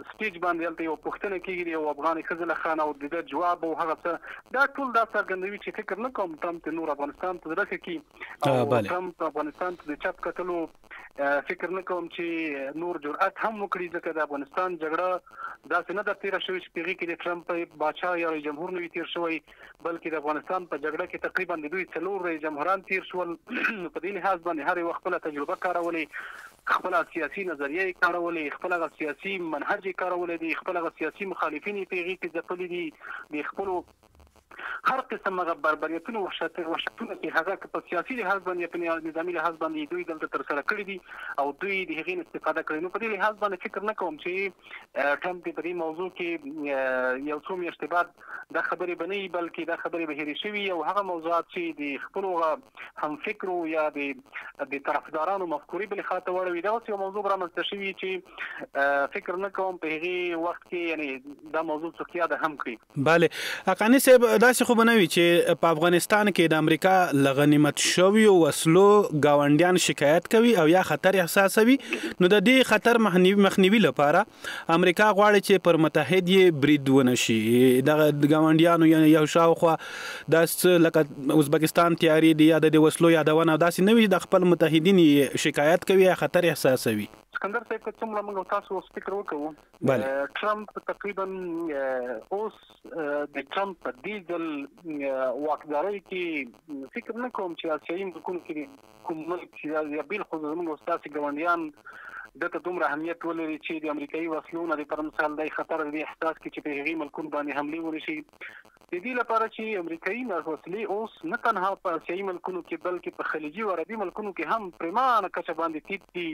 سټیج باندې هلته یو پوښتنه کېږي د یو افغاني ښځې له خوا او د ده جواب او هغه څه دا ټول دا څرګندوي چې فکر نه کوم ټرمپ ته نور افغانستان ته زړه ښه کړي او ټرمپ افغانستان ته د چپ کتلو فکر نه کوم چې نور جرأت هم وکړي ځکه د افغانستان جګړه داسې نه ده تېره شوې چې په هغې کې د ټرمپ باچا یا رئیس جمهور نه وي تېر شوی بلکې د افغانستان په جګړه کې تقریبا د دوی 4 رئیس جمهوران تېر شول په دې لحاظ باندې هر یو خپله تجربه کارولې خپله سیاسي نظریه یې کارولې خپل هغه سیاسي منهج یې کارولې دي خپل هغه سیاسي مخالفین یې په هغې کې ځپلي دي د خپلو هر قسم هغه بربریتونه وحشتونه چې هغه په سیاسي لحاظ باندې په نظامي لحاظ باندې دوی دلته ترسره کړي دي او دوی د هغې استفاده کړې. نو په دې لحاظ باندې فکر نه کوم چې ټرمپ په دې موضوع کې یو څو میاشتې بعد دا خبرې به نه وي، بلکې دا خبرې به هېرې شوي او هغه موضوعات چې د خپلو همفکرو یا د طرفدارانو مفکورې بلې خوا ته واړوي، دغسې یو موضوع به رامنځته شوي چې فکر نه کوم په هغې وخت کې یعنې دا موضوع څوک یاده هم کړي. بله حقاني صاحب، داسې خو به نه وي چې په افغانستان کې د امریکا له غنیمت شویو وسلو ګاونډیان شکایت کوي او یا خطر احساسوي. نو د دې خطر مخنیوي لپاره امریکا غواړي چې پر متحد یې برید ونه شي. دغه ګاونډیانو یعنې یو شاوخوا داسې لکه ازبکستان تیاري دي یا د وسلو یادونه او داسې نه وي، د خپل متحدین شکایت کوي یا خطر احساسوي. اسکندر صاحب که څومره موږ تاسو فکر وکړو، ټرمپ تقریبا اوس د ټرمپ په دې ځل واکدارۍ کې فکر نه کوم چې اسیایي ملکونو کې کوم ملک یا بالخصوص زموږ ستاسې ګاونډیان دته دومره اهمیت ولري چې د امریکایي وسلو نه د پر مثال د خطر د احساس کې چې په هغې ملکونو باندې حملې ونشي. د دې لپاره چې امریکایي وسلې اوس نه تنها په اسیایي ملکونو کې بلکې په خلیجي او عربي ملکونو کې هم پریمانه کچه باندې تیت دي.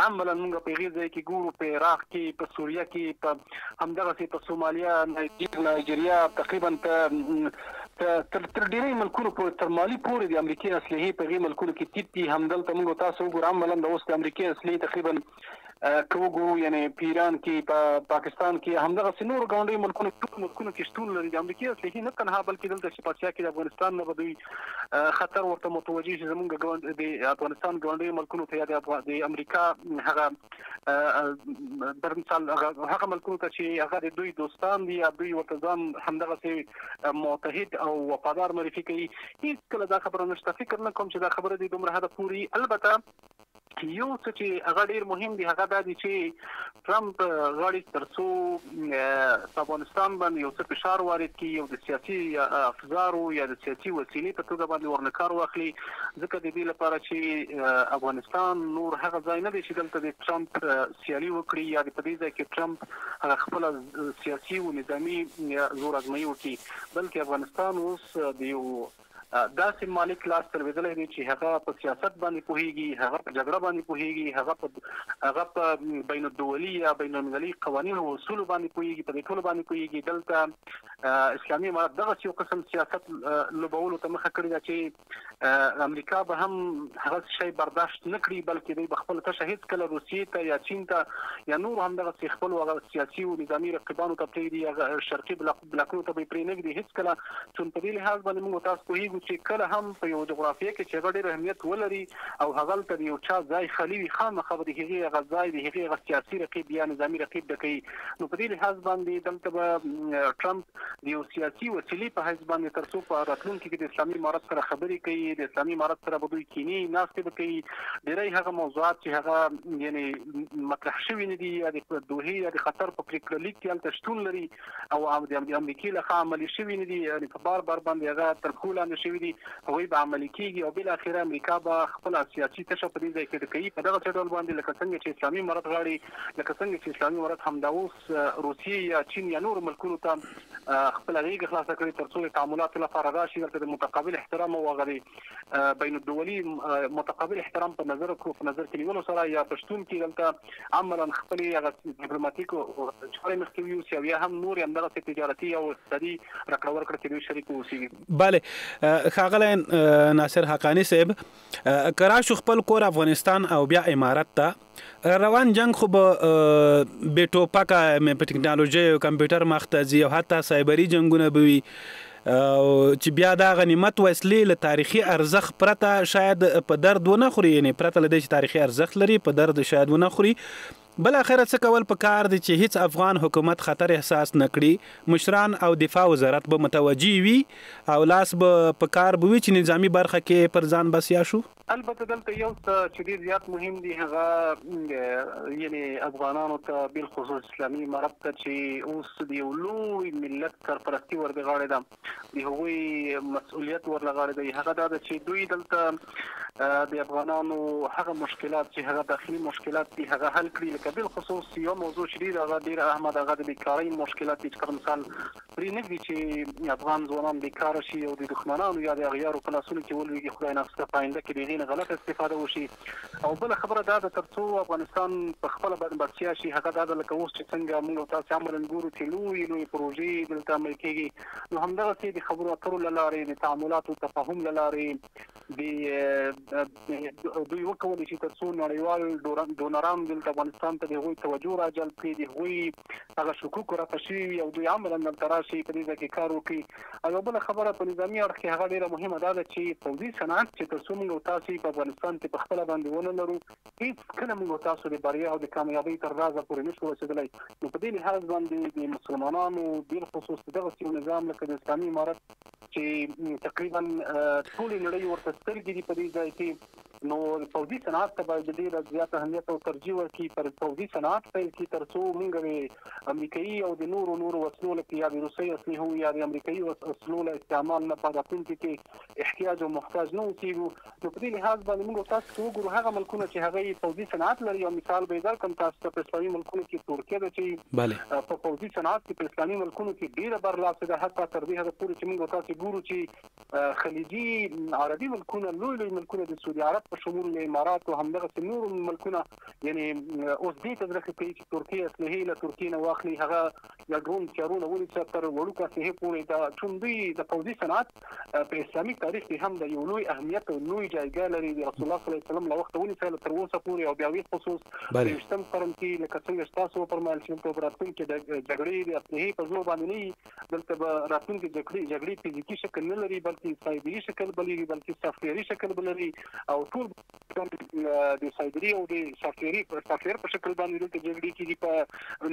عملا موږ په هغې ځای کې ګورو، په عراق کې، په سوریه کې، په همدغسې په سومالیا، نایجیریا، تقریبا تر ډېری ملکونو پورې تر مالي پورې د امریکایي اسلحې په هغې ملکونو کې تیت دي. همدلته موږ تاسو وګورو عملا د اوس د امریکایي اسلحې تقریبا که وګورو یعنې په ایران کې، په پاکستان کې، همدغسې نورو ګاونډیو ملکونو کې شتون لري. د امریکایي اسلحې نه تنها بلکې دلته شپاړسیا کې د افغانستان نه به دوی خطر ورته متوجه شي زموږ د افغانستان ګاونډیو ملکونو ته یا د امریکا هغه بر مثال هغه ملکونو ته چې هغه د دوی دوستان دي یا دوی ورته ځان همدغسې متحد او وفادار معرفي کوي، هېڅکله دا خبره نشته. فکر نه کوم چې دا خبره دې دومره حده پورې. البته یو څه چې هغه ډېر مهم دی هغه دا دی چې ټرمپ غواړي تر څو په افغانستان باندې یو څه فشار وارد کړي، یو د سیاسي افزارو یا د سیاسي وسیلې په توګه باندې ورنه کار واخلي، ځکه د دې لپاره چې افغانستان نور هغه ځای نه دی چې دلته د ټرمپ سیالي وکړي یا په دې ځای کې ټرمپ هغه خپله سیاسي او نظامي زور ازمایي وکړي، بلکې افغانستان اوس د یو داسې مالک لاس ته لوېدلی دی چې هغه په سیاست باندې پوهېږي، هغه په جګړه باندې پوهېږي، هغه په بین الدولي یا بین المللي قوانینو او اصولو باندې پوهېږي، په دې ټولو باندې پوهېږي. دلته اسلامي امارت دغسې یو قسم سیاست لوبولو ته مخه کړې ده چې امریکا به هم هغه شی برداشت نه کړي، بلکې دوی به خپله تشه هېڅکله روسیې ته یا چین ته یا نورو همدغسې خپلو هغه سیاسي او نظامي رقیبانو ته پرېږدي، هغه شرقي بلاکونو ته به یې پرې نه ږدي هېڅکله. چون په دې لحاظ باندې موږ تاسو پوهېږو چې کله هم په یو جغرافیه کې چې هغه ډېر اهمیت ولري او هغلته د یو چا ځای خالي وي، خامخا به د هغې هغه ځای د هغې هغه سیاسي رقیب یا نظامي رقیب ډکوي. نو په دې لحاظ باندې دلته به ټرمپ د یو سیاسي وسیلې په حیث باندې تر څو په راتلونکي کې د اسلامي امارت سره خبرې کوي، د اسلامي امارت سره به دوی کینې ناستې به کوي، ډېری هغه موضوعات چې هغه یعنې مطرح شوي نه دي یا د دوحې یا د خطر په پرېکړه لیک کې هلته شتون لري او د امریکې لخوا عملي شوي نه دي، یعنې په بار بار باندې هغه تر پښو لاندې شوي دي، هغوی به عملي کېږي او بالاخره امریکا به خپله سیاسي تشه په دې ځای کې ډکوي په دغسې ډول باندې لکه څنګه چې اسلامي امارت غواړي، لکه څنګه چې اسلامي امارت همدا اوس روسیې یا چین یا نورو ملکونو ته خپله غېږه خلاصه کړې تر څو د تعاملاتو لپاره راشي، دلته د متقابل احترام او هغه د بین الدولي متقابل احترام په نظر کې نیولو سره یا په شتون کې دلته عملا خپلې هغه ډیپلوماتیکو چارې مخکې ویوسي او یا هم نور همدغسې تجارتي او اقتصادي راکړه ورکړه کې دوی شریک واوسېږي. بله ښاغلی ناصر حقانی صاحب، کراشو خپل کور افغانستان او بیا امارت ته روان جنگ خو به بې ټوپکه په ټکنالوژۍ او کمپیوټر مخته ځي او حتی سایبري جنګونه به وي چې بیا دا غنیمت وسلې له تاریخي ارزښت پرته شاید په درد ونه خوري، یعنې پرته له دې چې تاریخي ارزښت لري په درد شاید ونه خوري. بل اخره څه کول په کار دي چې هیڅ افغان حکومت خطر احساس نه کړي، مشران او دفاع وزارت به متوجي وي او لاس به په کار به وي چې نظامي برخه کې پر ځان بسیا شو. البته دلته یو څه چې ډېر زیات مهم دي هغه یعنی افغانانو ته بالخصوص اسلامي امارت ته چې اوس د یو لوی ملت سرپرستي ورته غاړه ده د هغوی مسؤلیت ورله غاړه دی هغه دا ده چې دوی دلته د افغانانو هغه مشکلات چې هغه داخلي مشکلات دي هغه حل کړي لکه بالخصوص یو موضوع چې هغه ډېر احمد هغه د بیکارۍ مشکلات دي چې مثال پرې نه وي چې افغان ځوانان بیکاره شي او د دښمنانو یا د اغیارو په لاسونو کې ولویږي خدای ناخسته په آینده کې د هغې نه غلطه استفاده وشي او بله خبره دا ده تر څو افغانستان په خپله بډیا شي هغه دا ده لکه اوس چې څنګه موږ او تاسې عملاً ګورو چې لویې پروژې دلته عمل کېږي نو همدغسې د خبرو اترو له لارې د تعاملاتو تفاهم له لارې دوی وکولی شي تر څو نړیوال ډونران دلته افغانستان ته د هغوی توجه راجلب کړي د هغوی هغه شکوک راته شوي وي او دوی عملاً دلته راشي په دې ځای کې کار وکړي او بله خبره په نظامي اړخ کې هغه ډېره مهمه دا ده چې پوځي صنعت چې تر څو موږ او تاسې په افغانستان کې په خپله باندې ونه لرو هېڅ کله موږ او تاسو د بریا او د کامیابۍ تر رازه پورې نشو رسېدلی نو په دې لحاظ باندې د مسلمانانو بالخصوص دغسې یو نظام لکه د اسلامي امارت چې تقریبا ټولې نړۍ ورته سترګې دي په دې ځای کې نو پوځي صنعت ته باید ډېره زیاته اهمیت او ترجیح ورکړي پر پوځي صنعت پیل کړي تر څو موږ د امریکایي او د نورو وسلو لکه یا د روسۍ اصلي هم یا د امریکایي وسلو له استعمال نه په راتلونکي کې احتیاج او محتاج نه اوسېږو نو په دې لحاظ باندې موږ تاسو ته وګورو هغه ملکونه چې هغوی پوځي صنعت لري او مثال به یې درکړم تاسو ته په اسلامي ملکونو کې ترکیه ده چې په پوځي صنعت کې په اسلامي ملکونو کې ډېره برلاسې ده حتی تر دې حده پورې چې موږ تاسو ګورو چې خلیجي عربي ملکونه لوی ملکونه د سعودي عرب په شمول له امارات او همدغسې نورو ملکونه یعنی اوس دې ته زړه کوي چې ترکیه اصلحې له ترکیې نه واخلي هغه یا ډرون تیارونه ونیسي تر وړوکو اصلحې پورې دا چون دوی د پوځي صنعت په اسلامي تاریخ کې هم د یو لوی اهمیت او لوی جایګاه لري د رسول الله صلی الله علیه وسلم له وخته ونیسي تر اوسه پورې او بیا خصوص د 20 قرن کې لکه څنګه چې تاسو وفرمایل چې په راتلونکي کې د جګړې د اصلحې په زور باندې نه دلته به راتلونکي جګړې فزیکي شکل نه لري بلکې سایبري شکل بلري بلکې سافټویري شکل بلري او ټول د سایبري او د سافټویر په شکل باندې دلته جګړې کېږي په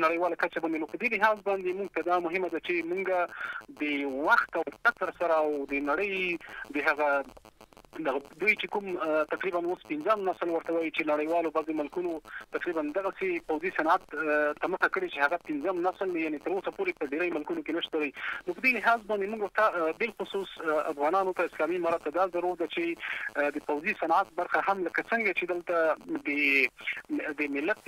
نړیواله کچه باندې نو په دې لحاظ باندې موږ ته دا مهمه ده چې موږ د وخت او قطر سره او د نړۍ د هغه دوی چې کوم تقریبا اوس 5 نسل ورته وایي چې نړیوالو بعضې ملکونو تقریبا دغسې پوځي صنعت ته مخه کړې چې هغه 5 نسل یعنې تر اوسه پورې په ډېری ملکونو کې نشته دی نو په دې لحاظ باندې موږ ته بالخصوص افغانانو ته اسلامي امارت ته دا ضرور ده چې د پوځي صنعت برخه هم لکه څنګه چې دلته د ملت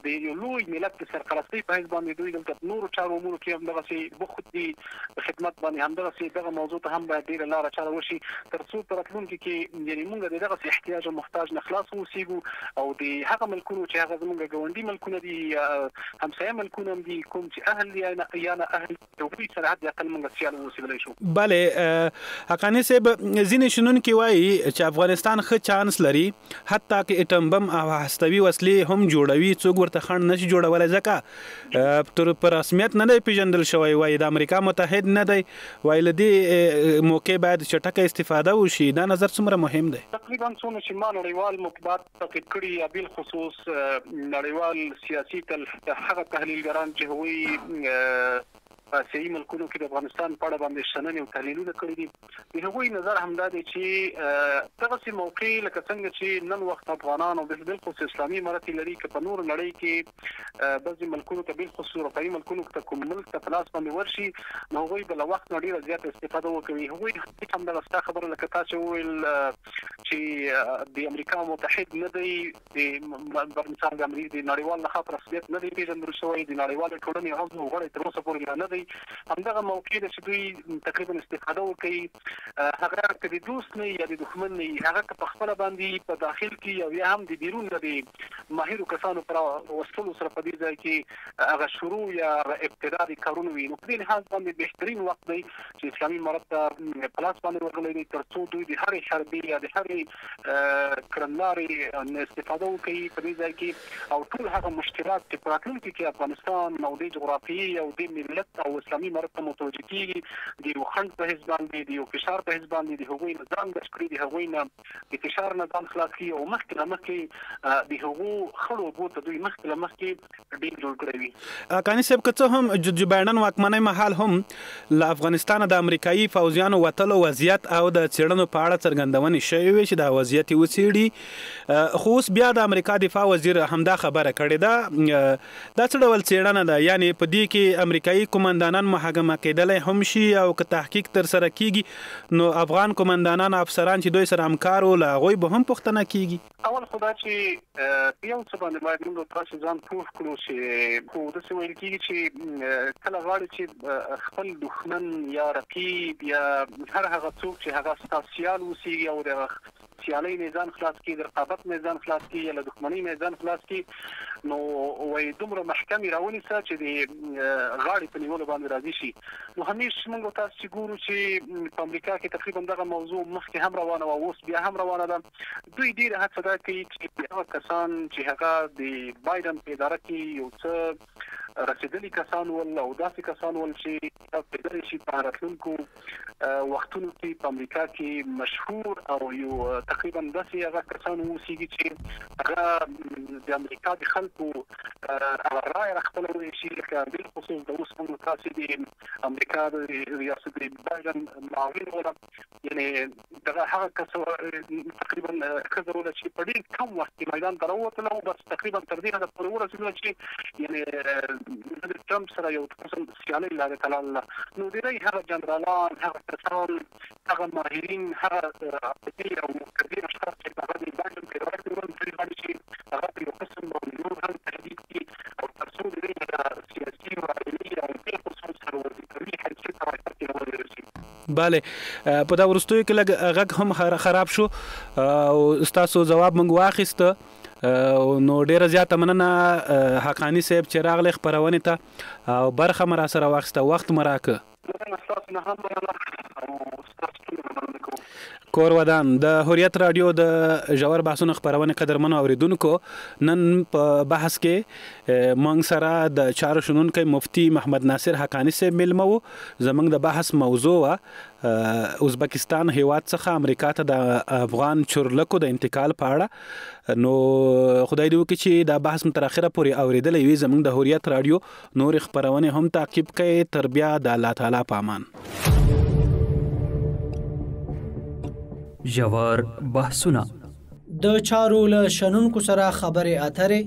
د یو لوی ملت د سرپرستۍ په حیث باندې دوی دلته نورو چارو امورو کې هم دغسې بخود دي په خدمت باندې همدغسې دغه موضوع ته هم باید ډېره لاره چاره وشي تر څو په راتلونکي کې یعنې موږ د دغسې احتیاج او محتاج نه خلاص واوسېږو او د هغه ملکونو چې هغه زموږ ګاونډي ملکونه دي همسایه ملکونه هم دي کوم چې اهل دي یا نه اهل د هغوی سره حد اقل موږ سیال واوسېدلی شو بله حقاني صاحب ځینې شنونکي وایي چې افغانستان ښه چانس لري حتی که اټم بم او هستوي وسلې هم جوړوي څوک ورته خنډ نشي جوړولی ځکه په رسمیت نه دی پیژندل شوی وایي د امریکا متحد نه دی وایي له دې موقع باید چټکه استفاده وشي دا نظر څومره مهم دی تقریبا څونه چې ما نړیوال مطبوعات تعقیب کړي یا بالخصوص نړیوال سیاسي هغه تحلیلګران چې هغوی په اسیایي ملکونو کې د افغانستان په اړه باندې شننې او تحلیلونه کړي دي د هغوی نظر همدا دی چې دغسې موقع لکه څنګه چې نن وخت افغانان او بالخصوص اسلامي امارت لري که په نورو نړۍ کې بعضې ملکونو ته بالخصوص اروپایي ملکونو ته کوم ملک ته په لاس باندې ورشي نو هغوی به له وخت نه ډېره زیاته استفاده وکوي هغوی همدغه ستا خبره لکه تاسو وویل چې د امریکا متحد نه دی د مثال د نړیوال لخوا په رسمیت نه دی پېژندل شوی د نړیوالې ټولنې هم غړی تر اوسه پورې نه دی همدغه موقع ده چې دوی تقریبا استفاده وکړي هغه که د دوست نه یا د دښمن نه هغه که په خپله باندې په داخل کې او یا هم د بیرون د ماهرو کسانو پر وسلو سره په دې ځای کې هغه شروع یا ابتداء کارونه وي نو په دې لحاظ باندې بهترین وخت دی چې اسلامي امارت ته په لاس باندې ورغلی دی تر څو دوی د هرې حربي یا د هرې کړنلارې استفاده وکړي په دې ځای کې او ټول هغه مشکلات چې په راتلونکي کې افغانستان او د جغرافیې او د ملت او اسلامي امارت ته متوجه کېږي د یو خنډ په حیث باندې د یو فشار په حیث باندې د هغوی نه ځان بچ کړي د هغوی نه د فشار نه ځان خلاص کړي او مخکې له مخکې د هغو خړو اوبو ته دوی مخکې له مخکې ډیل جوړ کړی وي کاني صاحب که څه هم جو بایډن واکمنۍ مهال هم له افغانستانه د امریکایي پوځیانو وتلو وضعیت او د څېړنو په اړه څرګندونې شوې وې چې دا وضعیت وڅېړي. خو اوس بیا د امریکا دفاع وزیر همدا خبره کړې ده. دا څه ډول څېړنه ده؟ یعنی په دې کې امریکایي قومندانان محاکمه کېدلی هم شي او که تحقیق ترسره کیږي نو افغان قومندانان افسران چې دوی سره همکار وو له هغوی به هم پوښتنه کیږي. اول خو دا چې یو څه باندې باید موږ تاسو ځان پوه کړو چې خو داسې ویل کېږي چې کله غواړي چې خپل دښمن یا رقیب یا هر هغه څوک چې هغه ستا سیال اوسېږي او د سیالۍ نه ځان خلاص کړي، د رقابت نه ځان خلاص کړي یا له دښمنۍ نه ځان خلاص کړي، نو وایي دومره محکمې راونیسه چې د غاړې په نیولو باندې راضي شي. نو همیشه موږ تاسو چې ګورو چې په امریکا کې تقریبا دغه موضوع مخکې هم روانه وه، اوس بیا هم روانه ده. دوی ډېره هڅه دا کوي چې هغه کسان چې هغه د بایدن په اداره کې یو څه رسېدلي کسان ول او داسې کسان ول چې کېدلی شي په راتلونکو وختونو کې په امریکا کې مشهور او یو تقریبا داسې هغه کسان اوسېږي چې هغه د امریکا د خلکو هغه رایه خپلولی شي، لکه بالخصوص د اوس موږ تاسې د امریکا د ریاست بایدن معاون وله، یعنې دغه هغه کس تقریبا ښځه وله چې په ډېر کم وخت کې میدان ته راووتله او بس تقریبا تر دې حده پورې ورسېدله چې یعنې د ټرمپ سره یو قسم سیالۍ لارې ته لاړله. نو ډېری هغه جنرالان، هغه کسان، هغه ماهرین، هغه عقیدې او مقتدر اشخاص چې هغه د بایدن په اداره کې ول، دوی غواړي چې هغه په یو قسم باندې نور هم تهدید کړي او تر څو د دوی سیاسي او علمي او بالخصوص سره وظیفوي حیثیت او حرکت کې ورسېږي. بله، په دا وروستیو کې لږ غږ هم خراب شو او ستاسو ځواب موږ واخیسته. نو ډیره زیاته مننه حقانی صاحب چې راغلی خپرونې ته او برخه مې را سره واخیسته، وخت مې راکړه. کور ودان د هوریت رادیو د ژور بحثونو خپرونې قدرمنو اوریدونکو، نن په بحث کې موږ سره د چارو شنونکی مفتي محمد ناصر حقانی صاحب میلمه وو. زموږ د بحث موضوع وه ازبکستان هیواد څخه امریکا ته د افغان چورلکو د انتقال په اړه. نو خدای دې وکړي چې دا بحث مو تر اخره پورې اوریدلی وي. زموږ د هوریت رادیو نورې خپرونې هم تعقیب کړئ. تر بیا د الله تعالی په امان. ژور بحثونه، د چارو له شنونکو سره خبرې اترې،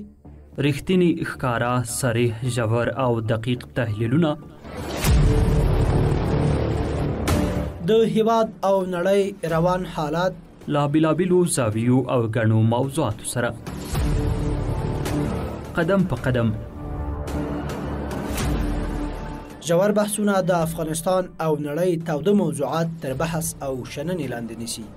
رښتینی ښکارا صریح ژور او دقیق تحلیلونه، د هیواد او نړۍ روان حالات لا بېلابېلو زاویو او ګڼو موضوعاتو سره قدم په قدم. ژور بحثونه د افغانستان او نړۍ تاوده موضوعات تر بحث او شننې لاندې نیسي.